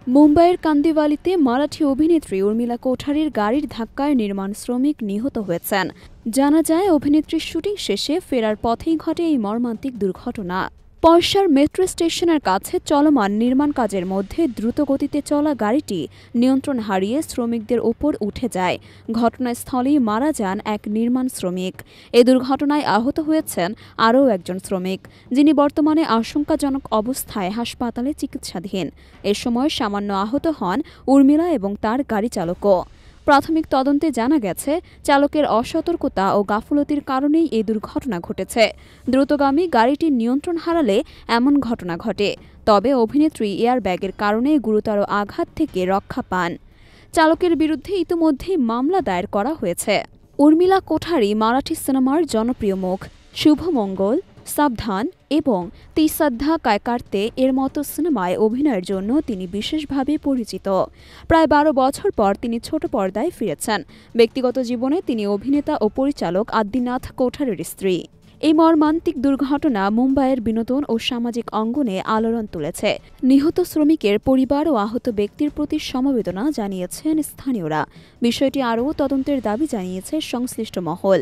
মুম্বাইয়ের কান্দিওয়ালিতে মারাঠি অভিনেত্রী উর্মিলা কোঠারির গাড়ির ধাক্কায় নির্মাণ শ্রমিক নিহত হয়েছেন। জানা যায়, অভিনেত্রীর শুটিং শেষে ফেরার পথেই ঘটে এই মর্মান্তিক দুর্ঘটনা। পয়সার মেট্রো স্টেশনের কাছে চলমান নির্মাণ কাজের মধ্যে দ্রুতগতিতে চলা গাড়িটি নিয়ন্ত্রণ হারিয়ে শ্রমিকদের ওপর উঠে যায়। ঘটনাস্থলেই মারা যান এক নির্মাণ শ্রমিক। এ দুর্ঘটনায় আহত হয়েছেন আরও একজন শ্রমিক, যিনি বর্তমানে আশঙ্কাজনক অবস্থায় হাসপাতালে চিকিৎসাধীন। এ সময় সামান্য আহত হন উর্মিলা এবং তার গাড়ি চালকও। প্রাথমিক তদন্তে জানা গেছে, চালকের অসতর্কতা ও গাফলতির কারণেই এই দুর্ঘটনা ঘটেছে। দ্রুতগামী গাড়িটি নিয়ন্ত্রণ হারালে এমন ঘটনা ঘটে। তবে অভিনেত্রী এয়ারব্যাগের কারণে গুরুতর আঘাত থেকে রক্ষা পান। চালকের বিরুদ্ধে ইতিমধ্যেই মামলা দায়ের করা হয়েছে। উর্মিলা কোঠারি মারাঠি সিনেমার জনপ্রিয় মুখ। শুভমঙ্গল, সাবধান এবং তিসাদ্ধা কায়কার্তে এর মতো সিনেমায় অভিনয়ের জন্য তিনি বিশেষভাবে পরিচিত। প্রায় ১২ বছর পর তিনি ছোট পর্দায় ফিরেছেন। ব্যক্তিগত জীবনে তিনি অভিনেতা ও পরিচালক আদিনাথ কোঠারির স্ত্রী। এই মর্মান্তিক দুর্ঘটনা মুম্বাইয়ের বিনোদন ও সামাজিক অঙ্গনে আলোড়ন তুলেছে। নিহত শ্রমিকের পরিবার ও আহত ব্যক্তির প্রতি সমবেদনা জানিয়েছেন স্থানীয়রা। বিষয়টি আরও তদন্তের দাবি জানিয়েছে সংশ্লিষ্ট মহল।